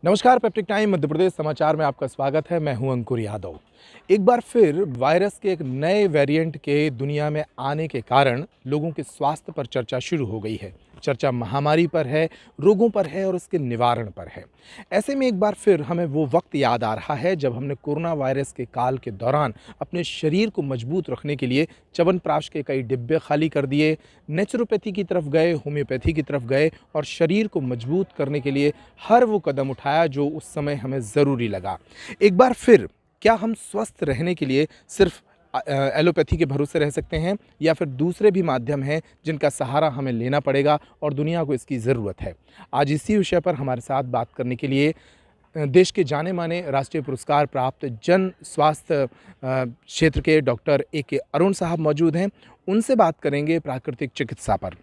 नमस्कार, peptic time Madhya Pradesh समाचार में आपका स्वागत है। मैं हूं अंकुर यादव। एक बार फिर वायरस के एक नए वेरिएंट के दुनिया में आने के कारण लोगों के स्वास्थ्य पर चर्चा शुरू हो गई है। चर्चा महामारी पर है, रोगों पर है और उसके निवारण पर है। ऐसे में एक बार फिर हमें वो वक्त याद आ रहा है जब हमने कोरोना वायरस के काल के दौरान अपने शरीर को मजबूत रखने के लिए च्यवनप्राश के कई डिब्बे खाली कर दिए, नेचुरोपैथी की तरफ गए, होम्योपैथी की तरफ गए और शरीर को मजबूत करने के लिए हर वो कदम उठाया जो उस समय हमें ज़रूरी लगा। एक बार फिर क्या हम स्वस्थ रहने के लिए सिर्फ एलोपैथी के भरोसे रह सकते हैं या फिर दूसरे भी माध्यम हैं जिनका सहारा हमें लेना पड़ेगा और दुनिया को इसकी ज़रूरत है। आज इसी विषय पर हमारे साथ बात करने के लिए देश के जाने माने राष्ट्रीय पुरस्कार प्राप्त जन स्वास्थ्य क्षेत्र के डॉक्टर ए.के. अरुण साहब मौजूद हैं। उनसे बात करेंगे प्राकृतिक चिकित्सा पर।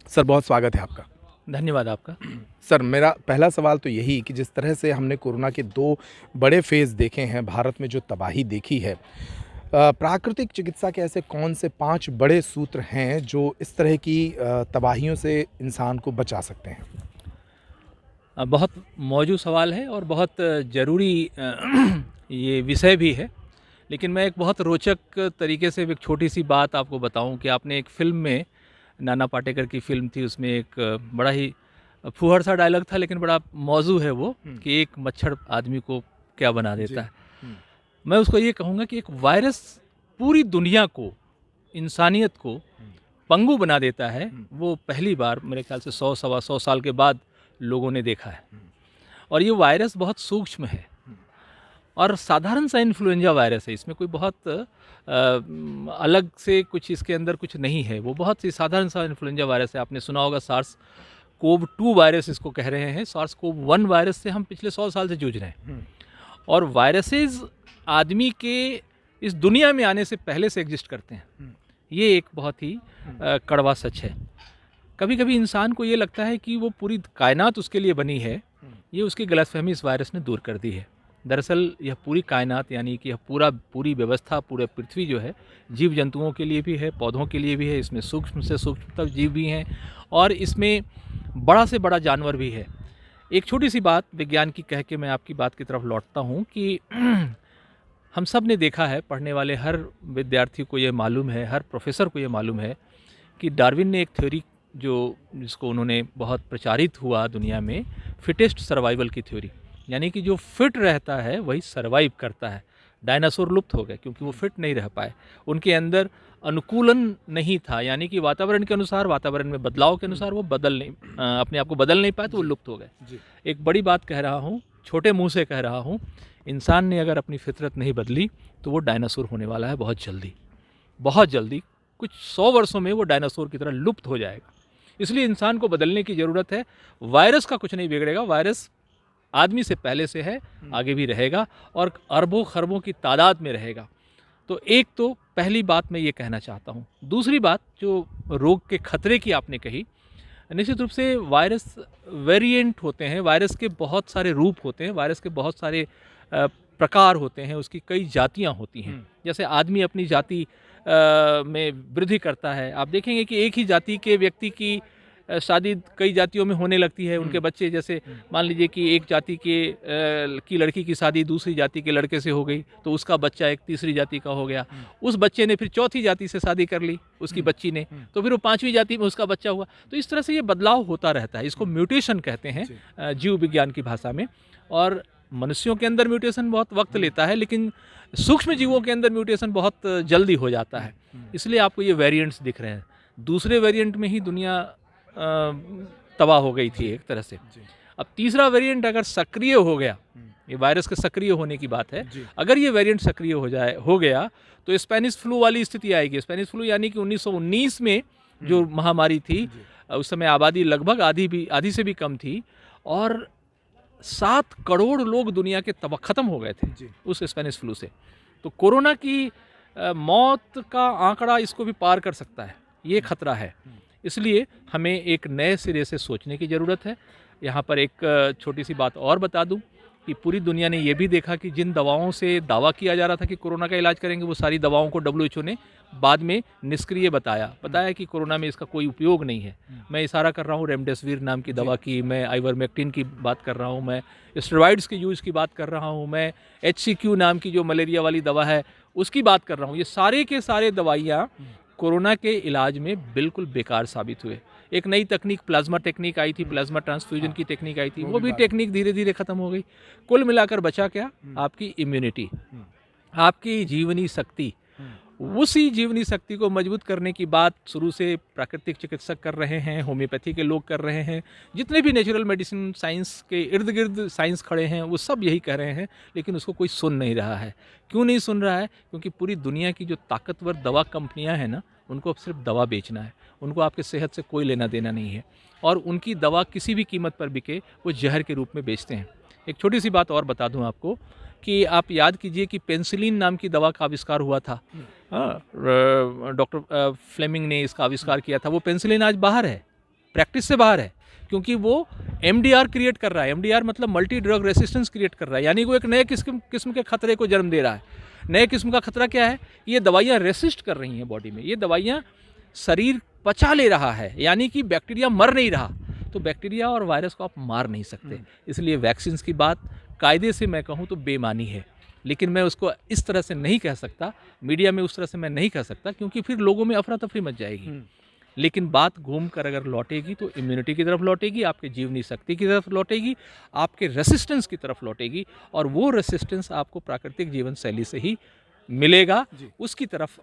सर, बहुत स्वागत है आपका। धन्यवाद आपका। सर, मेरा पहला सवाल तो यही कि जिस तरह से हमने कोरोना के 2 बड़े फेज़ देखे हैं, भारत में जो तबाही देखी है, प्राकृतिक चिकित्सा के ऐसे कौन से 5 बड़े सूत्र हैं जो इस तरह की तबाहियों से इंसान को बचा सकते हैं? बहुत मौजूद सवाल है और बहुत ज़रूरी ये विषय भी है। लेकिन मैं एक बहुत रोचक तरीके से एक छोटी सी बात आपको बताऊं कि आपने एक फ़िल्म में, नाना पाटेकर की फ़िल्म थी, उसमें एक बड़ा ही फूहड़ सा डायलॉग था लेकिन बड़ा मौजू है वो, कि एक मच्छर आदमी को क्या बना देता है। मैं उसको ये कहूँगा कि एक वायरस पूरी दुनिया को, इंसानियत को पंगु बना देता है। वो पहली बार मेरे ख्याल से 100 सवा 100 साल के बाद लोगों ने देखा है। और ये वायरस बहुत सूक्ष्म है और साधारण सा इन्फ्लुएंजा वायरस है। इसमें कोई बहुत अलग से कुछ इसके अंदर कुछ नहीं है। वो बहुत ही साधारण सा इन्फ्लुएंजा वायरस है। आपने सुना होगा सार्स कोव 2 वायरस इसको कह रहे हैं। सार्स कोव 1 वायरस से हम पिछले 100 साल से जूझ रहे हैं। और वायरसेस आदमी के इस दुनिया में आने से पहले से एग्जिस्ट करते हैं। ये एक बहुत ही कड़वा सच है। कभी कभी इंसान को ये लगता है कि वो पूरी कायनात उसके लिए बनी है। ये उसकी गलतफहमी इस वायरस ने दूर कर दी है। दरअसल यह पूरी कायनात, यानी कि यह पूरी व्यवस्था, पूरे पृथ्वी जो है, जीव जंतुओं के लिए भी है, पौधों के लिए भी है। इसमें सूक्ष्म से सूक्ष्मतम जीव भी हैं और इसमें बड़ा से बड़ा जानवर भी है। एक छोटी सी बात विज्ञान की कह के मैं आपकी बात की तरफ लौटता हूँ कि हम सब ने देखा है, पढ़ने वाले हर विद्यार्थी को ये मालूम है, हर प्रोफेसर को ये मालूम है कि डार्विन ने एक थ्योरी जिसको उन्होंने बहुत प्रचारित हुआ दुनिया में, फिटेस्ट सर्वाइवल की थ्योरी, यानी कि जो फिट रहता है वही सर्वाइव करता है। डायनासोर लुप्त हो गए क्योंकि वो फिट नहीं रह पाए, उनके अंदर अनुकूलन नहीं था, यानी कि वातावरण के अनुसार, वातावरण में बदलाव के अनुसार वो अपने आप को बदल नहीं पाए, तो वो लुप्त हो गए। एक बड़ी बात कह रहा हूँ, छोटे मुंह से कह रहा हूँ, इंसान ने अगर अपनी फितरत नहीं बदली तो वो डायनासोर होने वाला है बहुत जल्दी। कुछ 100 वर्षों में वो डायनासोर की तरह लुप्त हो जाएगा। इसलिए इंसान को बदलने की ज़रूरत है। वायरस का कुछ नहीं बिगड़ेगा। वायरस आदमी से पहले से है, आगे भी रहेगा और अरबों खरबों की तादाद में रहेगा। तो एक तो पहली बात मैं ये कहना चाहता हूँ। दूसरी बात, जो रोग के खतरे की आपने कही, निश्चित रूप से वायरस वेरिएंट होते हैं, वायरस के बहुत सारे रूप होते हैं, वायरस के बहुत सारे प्रकार होते हैं, उसकी कई जातियाँ होती हैं। जैसे आदमी अपनी जाति में वृद्धि करता है। आप देखेंगे कि एक ही जाति के व्यक्ति की शादी कई जातियों में होने लगती है। उनके बच्चे, जैसे मान लीजिए कि एक जाति की लड़की की शादी दूसरी जाति के लड़के से हो गई, तो उसका बच्चा एक तीसरी जाति का हो गया। उस बच्चे ने फिर चौथी जाति से शादी कर ली, उसकी बच्ची ने, तो फिर वो 5वीं जाति में उसका बच्चा हुआ। तो इस तरह से ये बदलाव होता रहता है। इसको म्यूटेशन कहते हैं जीव विज्ञान की भाषा में। और मनुष्यों के अंदर म्यूटेशन बहुत वक्त लेता है, लेकिन सूक्ष्म जीवों के अंदर म्यूटेशन बहुत जल्दी हो जाता है। इसलिए आपको ये वेरिएंट्स दिख रहे हैं। दूसरे वेरिएंट में ही दुनिया तबाह हो गई थी एक तरह से। अब तीसरा वेरिएंट अगर सक्रिय हो गया, ये वायरस के सक्रिय होने की बात है, अगर ये वेरिएंट सक्रिय हो गया तो स्पेनिश फ्लू वाली स्थिति आएगी। स्पेनिश फ्लू यानी कि 1919 में जो महामारी थी, उस समय आबादी लगभग आधी से भी कम थी और 7 करोड़ लोग दुनिया के ख़त्म हो गए थे उस स्पेनिश फ्लू से। तो कोरोना की मौत का आंकड़ा इसको भी पार कर सकता है, ये खतरा है। इसलिए हमें एक नए सिरे से सोचने की ज़रूरत है। यहाँ पर एक छोटी सी बात और बता दूं कि पूरी दुनिया ने ये भी देखा कि जिन दवाओं से दावा किया जा रहा था कि कोरोना का इलाज करेंगे, वो सारी दवाओं को WHO ने बाद में निष्क्रिय बताया कि कोरोना में इसका कोई उपयोग नहीं है। मैं इशारा कर रहा हूँ रेमडेसिविर नाम की दवा की, मैं आइवरमेक्टिन की बात कर रहा हूँ, मैं स्टेरॉइड्स के यूज़ की बात कर रहा हूँ, मैं HCQ नाम की जो मलेरिया वाली दवा है उसकी बात कर रहा हूँ। ये सारे के सारे दवाइयाँ कोरोना के इलाज में बिल्कुल बेकार साबित हुए। एक नई तकनीक प्लाज्मा टेक्निक आई थी, प्लाज्मा ट्रांसफ्यूजन की टेक्निक आई थी, वो भी टेक्निक धीरे धीरे खत्म हो गई। कुल मिलाकर बचा क्या? आपकी इम्यूनिटी, आपकी जीवनी शक्ति। उसी जीवनी शक्ति को मजबूत करने की बात शुरू से प्राकृतिक चिकित्सक कर रहे हैं, होम्योपैथी के लोग कर रहे हैं, जितने भी नेचुरल मेडिसिन साइंस के इर्द गिर्द साइंस खड़े हैं वो सब यही कह रहे हैं, लेकिन उसको कोई सुन नहीं रहा है। क्यों नहीं सुन रहा है? क्योंकि पूरी दुनिया की जो ताकतवर दवा कंपनियां हैं ना, उनको अब सिर्फ दवा बेचना है, उनको आपके सेहत से कोई लेना देना नहीं है, और उनकी दवा किसी भी कीमत पर बिके वो जहर के रूप में बेचते हैं। एक छोटी सी बात और बता दूं आपको कि आप याद कीजिए कि पेनिसिलिन नाम की दवा का आविष्कार हुआ था। डॉक्टर फ्लेमिंग ने इसका आविष्कार किया था। वो पेनिसिलिन आज बाहर है, प्रैक्टिस से बाहर है, क्योंकि वो MDR क्रिएट कर रहा है। MDR मतलब मल्टी ड्रग रेसिस्टेंस क्रिएट कर रहा है, यानी वो एक नए किस्म के खतरे को जन्म दे रहा है। नए किस्म का खतरा क्या है? ये दवाइयाँ रेसिस्ट कर रही हैं बॉडी में, ये दवाइयाँ शरीर पचा ले रहा है, यानी कि बैक्टीरिया मर नहीं रहा। तो बैक्टीरिया और वायरस को आप मार नहीं सकते। इसलिए वैक्सीन्स की बात कायदे से मैं कहूँ तो बेमानी है, लेकिन मैं उसको इस तरह से नहीं कह सकता, मीडिया में उस तरह से मैं नहीं कह सकता, क्योंकि फिर लोगों में अफरा तफरी मच जाएगी। लेकिन बात घूम कर अगर लौटेगी तो इम्यूनिटी की तरफ लौटेगी, आपकी जीवनी शक्ति की तरफ लौटेगी, आपके रेसिस्टेंस की तरफ लौटेगी, और वो रेसिस्टेंस आपको प्राकृतिक जीवन शैली से ही मिलेगा। उसकी तरफ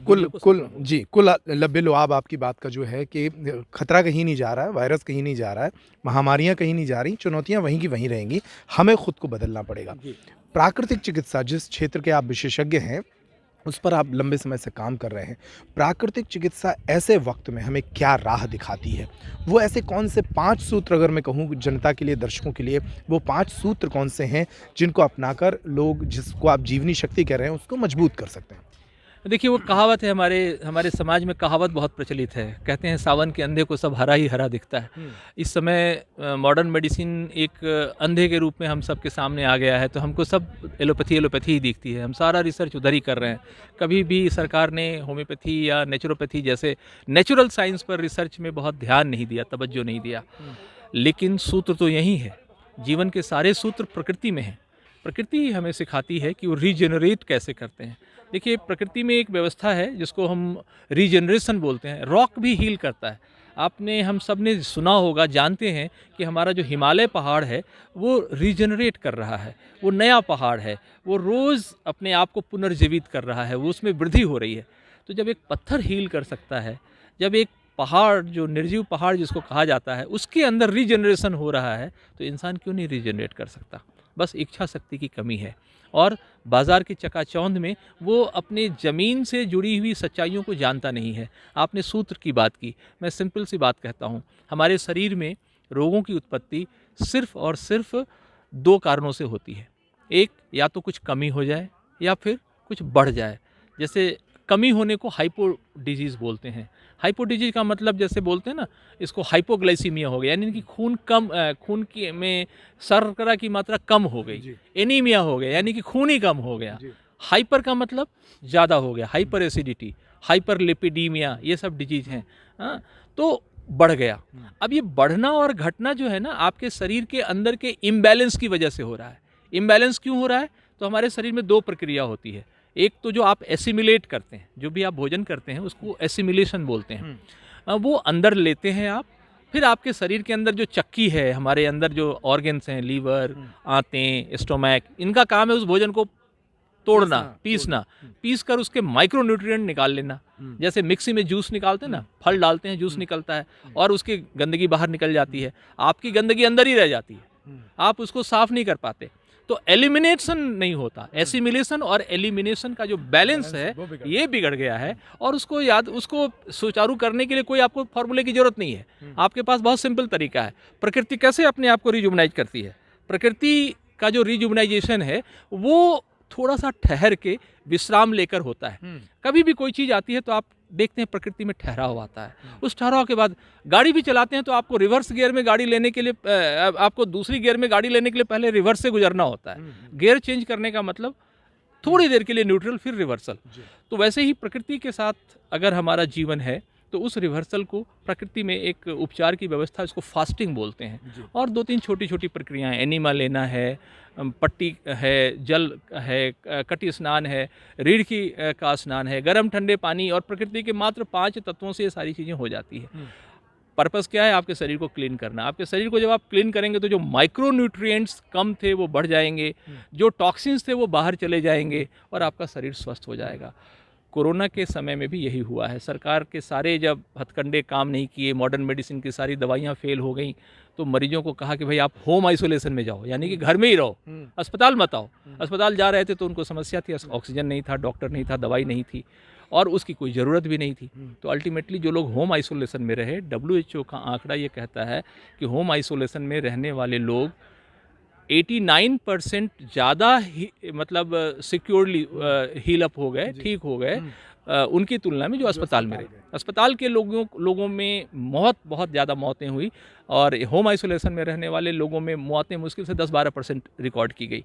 कुल लब्बे-लुआब आपकी बात का जो है कि खतरा कहीं नहीं जा रहा है, वायरस कहीं नहीं जा रहा है, महामारियां कहीं नहीं जा रही, चुनौतियां वहीं की वहीं रहेंगी, हमें खुद को बदलना पड़ेगा। प्राकृतिक चिकित्सा, जिस क्षेत्र के आप विशेषज्ञ हैं, उस पर आप लंबे समय से काम कर रहे हैं। प्राकृतिक चिकित्सा ऐसे वक्त में हमें क्या राह दिखाती है? वो ऐसे कौन से 5 सूत्र, अगर मैं कहूँ जनता के लिए, दर्शकों के लिए, वो 5 सूत्र कौन से हैं जिनको अपनाकर लोग, जिसको आप जीवनी शक्ति कह रहे हैं, उसको मजबूत कर सकते हैं? देखिए, वो कहावत है, हमारे समाज में कहावत बहुत प्रचलित है। कहते हैं सावन के अंधे को सब हरा ही हरा दिखता है। इस समय मॉडर्न मेडिसिन एक अंधे के रूप में हम सबके सामने आ गया है, तो हमको सब एलोपैथी ही दिखती है। हम सारा रिसर्च उधर ही कर रहे हैं। कभी भी सरकार ने होम्योपैथी या नेचुरोपैथी जैसे नेचुरल साइंस पर रिसर्च में बहुत ध्यान नहीं दिया, तवज्जो नहीं दिया। लेकिन सूत्र तो यही है, जीवन के सारे सूत्र प्रकृति में हैं। प्रकृति हमें सिखाती है कि वो रीजेनरेट कैसे करते हैं। देखिए, प्रकृति में एक व्यवस्था है जिसको हम रीजनरेशन बोलते हैं। रॉक भी हील करता है। हम सब ने सुना होगा, जानते हैं कि हमारा जो हिमालय पहाड़ है वो रीजनरेट कर रहा है, वो नया पहाड़ है, वो रोज़ अपने आप को पुनर्जीवित कर रहा है, वो उसमें वृद्धि हो रही है। तो जब एक पत्थर हील कर सकता है, जब एक पहाड़, जो निर्जीव पहाड़ जिसको कहा जाता है, उसके अंदर रीजनरेशन हो रहा है, तो इंसान क्यों नहीं रीजनरेट कर सकता? बस इच्छा शक्ति की कमी है, और बाज़ार की चकाचौंध में वो अपने ज़मीन से जुड़ी हुई सच्चाइयों को जानता नहीं है। आपने सूत्र की बात की, मैं सिंपल सी बात कहता हूँ। हमारे शरीर में रोगों की उत्पत्ति सिर्फ़ और सिर्फ 2 कारणों से होती है। एक, या तो कुछ कमी हो जाए या फिर कुछ बढ़ जाए। जैसे कमी होने को हाइपो डिजीज़ बोलते हैं। हाइपो डिजीज़ का मतलब, जैसे बोलते हैं ना, इसको हाइपोग्लाइसीमिया हो गया, यानी कि खून में शर्करा की मात्रा कम हो गई। एनीमिया हो गया, यानी कि खून ही कम हो गया। हाइपर का मतलब ज़्यादा हो गया, हाइपर एसिडिटी, हाइपर लिपिडीमिया, ये सब डिजीज़ हैं। तो बढ़ गया। अब ये बढ़ना और घटना जो है ना, आपके शरीर के अंदर के इम्बैलेंस की वजह से हो रहा है। इम्बैलेंस क्यों हो रहा है? तो हमारे शरीर में 2 प्रक्रिया होती है। एक तो जो आप एसिमिलेट करते हैं, जो भी आप भोजन करते हैं उसको एसिमिलेशन बोलते हैं। वो अंदर लेते हैं आप, फिर आपके शरीर के अंदर जो चक्की है, हमारे अंदर जो ऑर्गन्स हैं, लीवर, आंतें, स्टोमैक, इनका काम है उस भोजन को तोड़ना, पीस कर उसके माइक्रो न्यूट्रिएंट निकाल लेना। जैसे मिक्सी में जूस निकालते हैं ना, फल डालते हैं, जूस निकलता है और उसकी गंदगी बाहर निकल जाती है। आपकी गंदगी अंदर ही रह जाती है, आप उसको साफ नहीं कर पाते। तो एलिमिनेशन नहीं होता। एसिमिलेशन और एलिमिनेशन का जो बैलेंस है ये बिगड़ गया है, और उसको सुचारू करने के लिए कोई आपको फॉर्मूले की जरूरत नहीं है। आपके पास बहुत सिंपल तरीका है। प्रकृति कैसे अपने आप को रिजुवनाइज करती है? प्रकृति का जो रिजुवनाइजेशन है वो थोड़ा सा ठहर के विश्राम लेकर होता है। कभी भी कोई चीज़ आती है तो आप देखते हैं प्रकृति में ठहराव आता है। उस ठहराव के बाद गाड़ी भी चलाते हैं तो आपको रिवर्स गियर में गाड़ी लेने के लिए आपको दूसरी गियर में गाड़ी लेने के लिए पहले रिवर्स से गुजरना होता है। गियर चेंज करने का मतलब थोड़ी देर के लिए न्यूट्रल फिर रिवर्सल। तो वैसे ही प्रकृति के साथ अगर हमारा जीवन है तो उस रिवर्सल को प्रकृति में एक उपचार की व्यवस्था, इसको फास्टिंग बोलते हैं। और 2-3 छोटी छोटी प्रक्रियाएं, एनिमा लेना है, पट्टी है, जल है, कटी स्नान है, रीढ़ की का स्नान है, गर्म ठंडे पानी, और प्रकृति के मात्र 5 तत्वों से ये सारी चीज़ें हो जाती है। पर्पस क्या है? आपके शरीर को क्लीन करना। आपके शरीर को जब आप क्लीन करेंगे तो जो माइक्रो न्यूट्रिएंट्स कम थे वो बढ़ जाएंगे, जो टॉक्सिन्स थे वो बाहर चले जाएंगे और आपका शरीर स्वस्थ हो जाएगा। कोरोना के समय में भी यही हुआ है। सरकार के सारे जब हथकंडे काम नहीं किए, मॉडर्न मेडिसिन की सारी दवाइयाँ फेल हो गई, तो मरीजों को कहा कि भाई आप होम आइसोलेशन में जाओ, यानी कि घर में ही रहो, अस्पताल मत आओ। अस्पताल जा रहे थे तो उनको समस्या थी, ऑक्सीजन नहीं था, डॉक्टर नहीं था, दवाई नहीं थी और उसकी कोई ज़रूरत भी नहीं थी। तो अल्टीमेटली जो लोग होम आइसोलेशन में रहे, WHO का आंकड़ा ये कहता है कि होम आइसोलेशन में रहने वाले लोग 89% ज़्यादा मतलब सिक्योरली हील अप हो गए, ठीक हो गए उनकी तुलना में जो अस्पताल में रहे। अस्पताल के लोगों में बहुत ज़्यादा मौतें हुई और होम आइसोलेशन में रहने वाले लोगों में मौतें मुश्किल से 10-12% रिकॉर्ड की गई।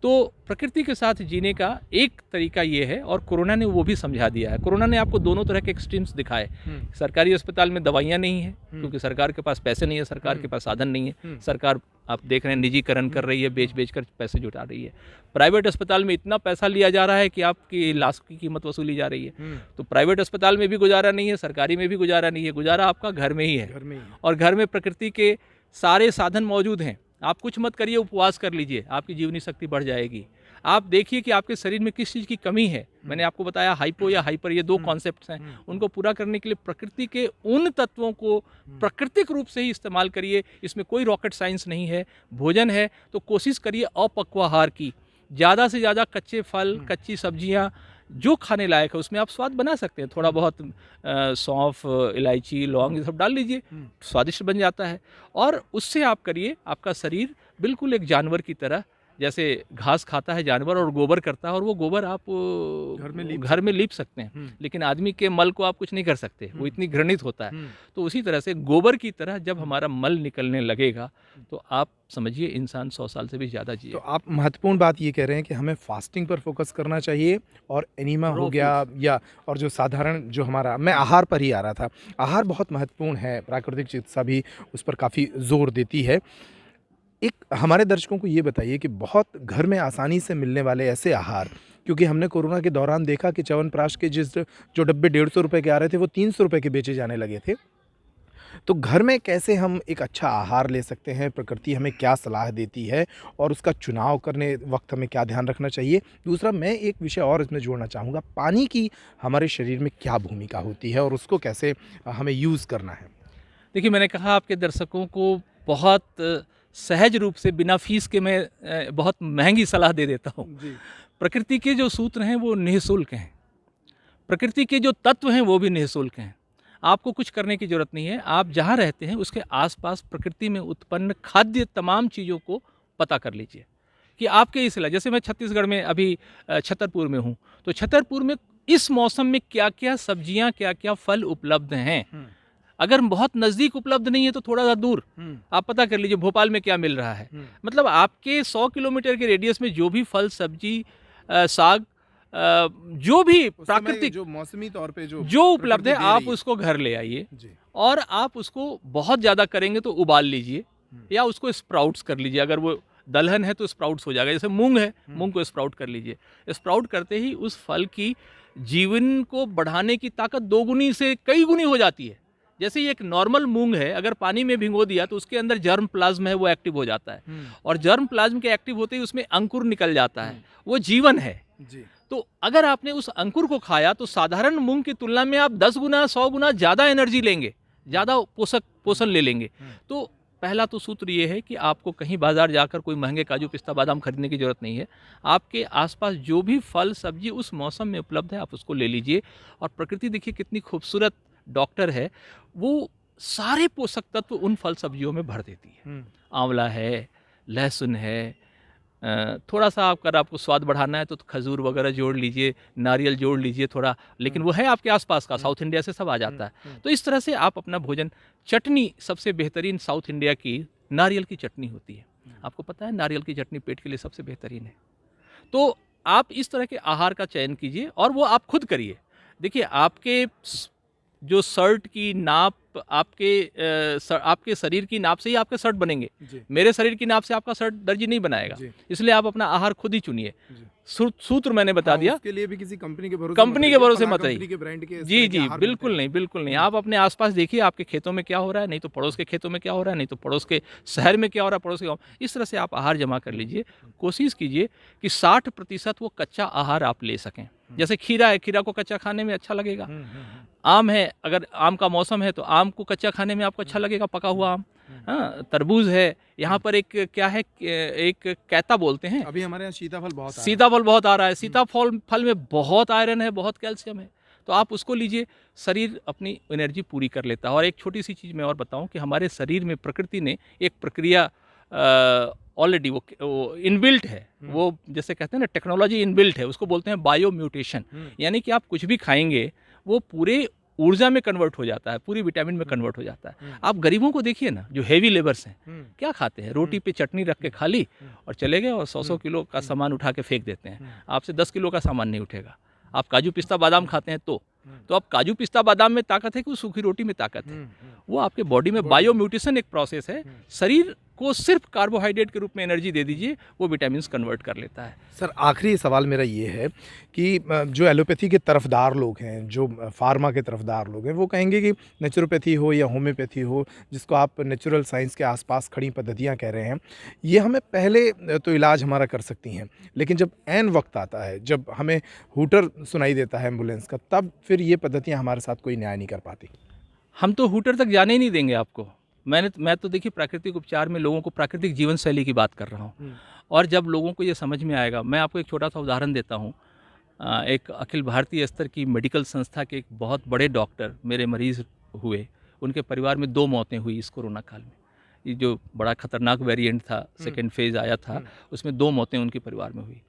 तो प्रकृति के साथ जीने का एक तरीका ये है और कोरोना ने वो भी समझा दिया है। कोरोना ने आपको दोनों तरह के एक्सट्रीम्स दिखाए। सरकारी अस्पताल में दवाइयाँ नहीं हैं क्योंकि सरकार के पास पैसे नहीं है, सरकार के पास साधन नहीं है। सरकार आप देख रहे हैं निजीकरण कर रही है, बेच कर पैसे जुटा रही है। प्राइवेट अस्पताल में इतना पैसा लिया जा रहा है कि आपकी लाश की कीमत वसूली जा रही है। तो प्राइवेट अस्पताल में भी गुजारा नहीं है, सरकारी में भी गुजारा नहीं है, गुजारा आपका घर में ही है। और घर में प्रकृति के सारे साधन मौजूद हैं। आप कुछ मत करिए, उपवास कर लीजिए, आपकी जीवनी शक्ति बढ़ जाएगी। आप देखिए कि आपके शरीर में किस चीज़ की कमी है। मैंने आपको बताया हाइपो या हाइपर, ये 2 कॉन्सेप्ट्स हैं। उनको पूरा करने के लिए प्रकृति के उन तत्वों को प्राकृतिक रूप से ही इस्तेमाल करिए। इसमें कोई रॉकेट साइंस नहीं है। भोजन है तो कोशिश करिए अपक्वाहार की, ज़्यादा से ज़्यादा कच्चे फल, कच्ची सब्जियाँ जो खाने लायक है उसमें आप स्वाद बना सकते हैं। थोड़ा बहुत सौंफ, इलायची, लौंग ये सब डाल लीजिए, स्वादिष्ट बन जाता है। और उससे आप करिए, आपका शरीर बिल्कुल एक जानवर की तरह, जैसे घास खाता है जानवर और गोबर करता है, और वो गोबर आप घर में लीप सकते हैं, लेकिन आदमी के मल को आप कुछ नहीं कर सकते, वो इतनी घृणित होता है। तो उसी तरह से गोबर की तरह जब हमारा मल निकलने लगेगा तो आप समझिए इंसान 100 साल से भी ज़्यादा जिए। तो आप महत्वपूर्ण बात ये कह रहे हैं कि हमें फास्टिंग पर फोकस करना चाहिए और एनीमा हो गया या और जो साधारण जो हमारा, मैं आहार पर ही आ रहा था, आहार बहुत महत्वपूर्ण है। प्राकृतिक चिकित्सा भी उस पर काफ़ी जोर देती है। एक हमारे दर्शकों को ये बताइए कि बहुत घर में आसानी से मिलने वाले ऐसे आहार, क्योंकि हमने कोरोना के दौरान देखा कि च्यवनप्राश के जो डब्बे 150 रुपये के आ रहे थे वो 300 रुपये के बेचे जाने लगे थे। तो घर में कैसे हम एक अच्छा आहार ले सकते हैं, प्रकृति हमें क्या सलाह देती है और उसका चुनाव करने वक्त हमें क्या ध्यान रखना चाहिए। दूसरा, मैं एक विषय और इसमें जोड़ना चाहूँगा, पानी की हमारे शरीर में क्या भूमिका होती है और उसको कैसे हमें यूज़ करना है। देखिए, मैंने कहा आपके दर्शकों को बहुत सहज रूप से बिना फीस के मैं बहुत महंगी सलाह दे देता हूँ। प्रकृति के जो सूत्र हैं वो निःशुल्क हैं, प्रकृति के जो तत्व हैं वो भी निःशुल्क हैं। आपको कुछ करने की ज़रूरत नहीं है। आप जहाँ रहते हैं उसके आसपास प्रकृति में उत्पन्न खाद्य तमाम चीज़ों को पता कर लीजिए कि आपके इस इलाके, जैसे मैं छत्तीसगढ़ में अभी छतरपुर में हूँ, तो छतरपुर में इस मौसम में क्या क्या सब्जियाँ, क्या क्या फल उपलब्ध हैं। अगर बहुत नज़दीक उपलब्ध नहीं है तो थोड़ा सा दूर आप पता कर लीजिए भोपाल में क्या मिल रहा है। मतलब आपके 100 किलोमीटर के रेडियस में जो भी फल, सब्जी, साग, जो भी प्राकृतिक जो मौसमी तौर पे जो उपलब्ध है, आप उसको घर ले आइए और आप उसको बहुत ज़्यादा करेंगे तो उबाल लीजिए या उसको स्प्राउट्स कर लीजिए। अगर वो दलहन है तो स्प्राउट्स हो जाएगा। जैसे मूंग है, मूंग को स्प्राउट कर लीजिए। स्प्राउट करते ही उस फल की जीवन को बढ़ाने की ताकत 2 गुनी से कई गुनी हो जाती है। जैसे ये एक नॉर्मल मूंग है, अगर पानी में भिगो दिया तो उसके अंदर जर्म प्लाज्म है वो एक्टिव हो जाता है, और जर्म प्लाज्म के एक्टिव होते ही उसमें अंकुर निकल जाता है, वो जीवन है। तो अगर आपने उस अंकुर को खाया तो साधारण मूंग की तुलना में आप 10 गुना 100 गुना ज़्यादा एनर्जी लेंगे, ज़्यादा पोषण ले लेंगे। तो पहला तो सूत्र ये है कि आपको कहीं बाजार जाकर कोई महंगे काजू पिस्ता बादाम खरीदने की ज़रूरत नहीं है। आपके आसपास जो भी फल सब्जी उस मौसम में उपलब्ध है आप उसको ले लीजिए। और प्रकृति देखिए कितनी खूबसूरत डॉक्टर है, वो सारे पोषक तत्व उन फल सब्जियों में भर देती है। आंवला है, लहसुन है, थोड़ा सा अगर आपको स्वाद बढ़ाना है तो खजूर वगैरह जोड़ लीजिए, नारियल जोड़ लीजिए थोड़ा, लेकिन वो है आपके आसपास का, साउथ इंडिया से सब आ जाता है। तो इस तरह से आप अपना भोजन, चटनी सबसे बेहतरीन साउथ इंडिया की नारियल की चटनी होती है। आपको पता है नारियल की चटनी पेट के लिए सबसे बेहतरीन है। तो आप इस तरह के आहार का चयन कीजिए और वो आप खुद करिए। देखिए आपके जो शर्ट की नाप आपके शरीर की नाप से ही आपके शर्ट बनेंगे। मेरे शरीर की नाप से आपका शर्ट दर्जी नहीं बनाएगा। इसलिए आप अपना आहार खुद ही चुनिए। सूत्र मैंने बता दिया। उसके लिए भी किसी कंपनी के भरोसे मत रहिए। के ब्रांड के जी जी, बिल्कुल नहीं, बिल्कुल नहीं। आप अपने आसपास देखिए आपके खेतों में क्या हो रहा है, नहीं तो पड़ोस के खेतों में क्या हो रहा है, नहीं तो पड़ोस के शहर में क्या हो रहा है, पड़ोस के गाँव। इस तरह से आप आहार जमा कर लीजिए। कोशिश कीजिए कि 60% वो कच्चा आहार आप ले सकें। जैसे खीरा है, खीरा को कच्चा खाने में अच्छा लगेगा। आम है, अगर आम का मौसम है तो आम को कच्चा खाने में आपको अच्छा लगेगा, पका हुआ आम। हाँ, तरबूज है, यहाँ पर एक क्या है, एक कैता बोलते हैं। अभी हमारे यहाँ सीताफल बहुत आ रहा है। सीताफल में बहुत आयरन है, बहुत कैल्शियम है, तो आप उसको लीजिए। शरीर अपनी एनर्जी पूरी कर लेता है। और एक छोटी सी चीज़ मैं और बताऊं कि हमारे शरीर में प्रकृति ने एक प्रक्रिया ऑलरेडी वो इनबिल्ट है। वो जैसे कहते हैं ना, टेक्नोलॉजी इनबिल्ट है, उसको बोलते हैं बायो म्यूटेशन। यानी कि आप कुछ भी खाएंगे वो पूरे ऊर्जा में कन्वर्ट हो जाता है, पूरी विटामिन में कन्वर्ट हो जाता है। आप गरीबों को देखिए ना, जो हेवी लेबर्स हैं, क्या खाते हैं? रोटी पे चटनी रख के खा ली और चले गए और 100 किलो का सामान उठा के फेंक देते हैं। आपसे 10 किलो का सामान नहीं उठेगा। आप काजू पिस्ता बादाम खाते हैं तो आप काजू पिस्ता बादाम में ताकत है कि सूखी रोटी में ताकत है? वो आपके बॉडी में बायो म्यूटेशन एक प्रोसेस है। शरीर को सिर्फ कार्बोहाइड्रेट के रूप में एनर्जी दे दीजिए, वो विटामिन्स कन्वर्ट कर लेता है। सर, आखिरी सवाल मेरा ये है कि जो एलोपैथी के तरफदार लोग हैं, जो फार्मा के तरफदार लोग हैं, वो कहेंगे कि नेचुरोपैथी हो या होम्योपैथी हो, जिसको आप नेचुरल साइंस के आसपास खड़ी पद्धतियाँ कह रहे हैं, ये हमें पहले तो इलाज हमारा कर सकती हैं, लेकिन जब ऐन वक्त आता है, जब हमें हूटर सुनाई देता है एम्बुलेंस का, तब फिर ये पद्धतियाँ हमारे साथ कोई न्याय नहीं कर पाती। हम तो हूटर तक जाने ही नहीं देंगे आपको। मैं तो देखिए प्राकृतिक उपचार में लोगों को प्राकृतिक जीवन शैली की बात कर रहा हूँ। और जब लोगों को ये समझ में आएगा, मैं आपको एक छोटा सा उदाहरण देता हूँ। एक अखिल भारतीय स्तर की मेडिकल संस्था के एक बहुत बड़े डॉक्टर मेरे मरीज़ हुए। उनके परिवार में 2 मौतें हुई इस कोरोना काल में। ये जो बड़ा खतरनाक वेरिएंट था, सेकेंड फेज़ आया था, उसमें 2 मौतें उनके परिवार में हुई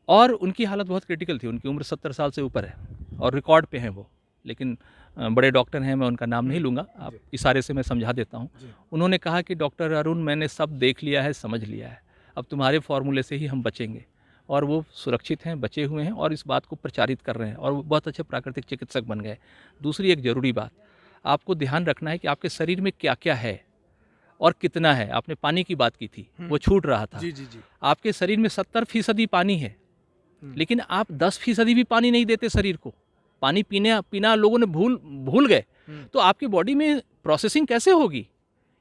और उनकी हालत बहुत क्रिटिकल थी। उनकी उम्र 70 साल से ऊपर है और रिकॉर्ड पे हैं वो, लेकिन बड़े डॉक्टर हैं, मैं उनका नाम नहीं लूँगा, आप इशारे से मैं समझा देता हूँ। उन्होंने कहा कि डॉक्टर अरुण, मैंने सब देख लिया है, समझ लिया है, अब तुम्हारे फॉर्मूले से ही हम बचेंगे। और वो सुरक्षित हैं, बचे हुए हैं और इस बात को प्रचारित कर रहे हैं और वो बहुत अच्छे प्राकृतिक चिकित्सक बन गए। दूसरी एक ज़रूरी बात, आपको ध्यान रखना है कि आपके शरीर में क्या क्या है और कितना है। आपने पानी की बात की थी, वो छूट रहा था। आपके शरीर में 70% पानी है, लेकिन आप 10% भी पानी नहीं देते शरीर को। पानी पीना लोगों ने भूल गए, तो आपकी बॉडी में प्रोसेसिंग कैसे होगी?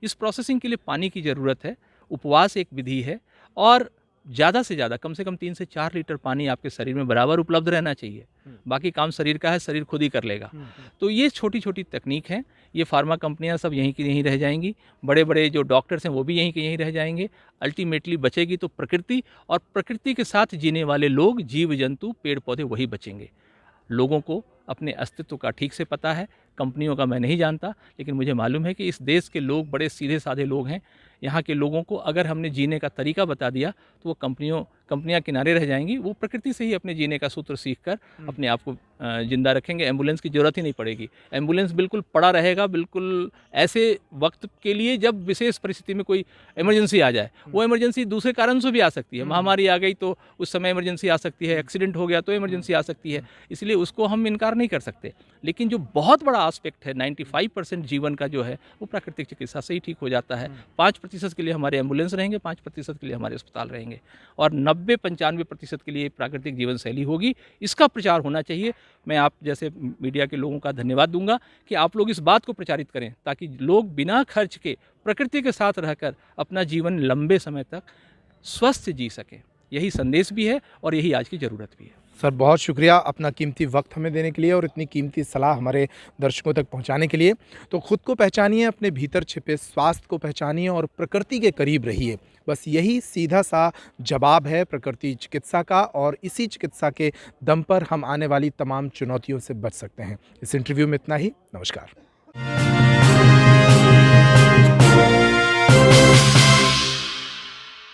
इस प्रोसेसिंग के लिए पानी की ज़रूरत है। उपवास एक विधि है और ज़्यादा से ज़्यादा कम से कम 3 से 4 लीटर पानी आपके शरीर में बराबर उपलब्ध रहना चाहिए। बाकी काम शरीर का है, शरीर खुद ही कर लेगा। तो ये छोटी छोटी तकनीक हैं। ये फार्मा कंपनियां सब यहीं की यहीं रह जाएंगी, बड़े बड़े जो डॉक्टर्स हैं वो भी यहीं के यहीं रह जाएंगे। अल्टीमेटली बचेगी तो प्रकृति, और प्रकृति के साथ जीने वाले लोग, जीव जंतु, पेड़ पौधे, वही बचेंगे। लोगों को अपने अस्तित्व का ठीक से पता है, कंपनियों का मैं नहीं जानता, लेकिन मुझे मालूम है कि इस देश के लोग बड़े सीधे साधे लोग हैं। यहाँ के लोगों को अगर हमने जीने का तरीका बता दिया तो वो कंपनियां किनारे रह जाएंगी। वो प्रकृति से ही अपने जीने का सूत्र सीखकर अपने आप को जिंदा रखेंगे। एम्बुलेंस की ज़रूरत ही नहीं पड़ेगी। एम्बुलेंस बिल्कुल पड़ा रहेगा, बिल्कुल ऐसे वक्त के लिए जब विशेष परिस्थिति में कोई इमरजेंसी आ जाए। वो इमरजेंसी दूसरे कारण से भी आ सकती है। महामारी आ गई तो उस समय इमरजेंसी आ सकती है, एक्सीडेंट हो गया तो इमरजेंसी आ सकती है, इसलिए उसको हम इनकार नहीं कर सकते। लेकिन जो बहुत बड़ा आस्पेक्ट है, 95% जीवन का जो है, वो प्राकृतिक चिकित्सा से ही ठीक हो जाता है। 5% के लिए हमारे एम्बुलेंस रहेंगे, 5% के लिए हमारे अस्पताल रहेंगे और 90-95% के लिए प्राकृतिक जीवन शैली होगी। इसका प्रचार होना चाहिए। मैं आप जैसे मीडिया के लोगों का धन्यवाद दूंगा कि आप लोग इस बात को प्रचारित करें ताकि लोग बिना खर्च के प्रकृति के साथ रहकर अपना जीवन लंबे समय तक स्वस्थ जी सकें। यही संदेश भी है और यही आज की ज़रूरत भी है। सर, बहुत शुक्रिया अपना कीमती वक्त हमें देने के लिए और इतनी कीमती सलाह हमारे दर्शकों तक पहुंचाने के लिए। तो खुद को पहचानिए, अपने भीतर छिपे स्वास्थ्य को पहचानिए और प्रकृति के करीब रहिए। बस यही सीधा सा जवाब है प्रकृति चिकित्सा का और इसी चिकित्सा के दम पर हम आने वाली तमाम चुनौतियों से बच सकते हैं। इस इंटरव्यू में इतना ही। नमस्कार।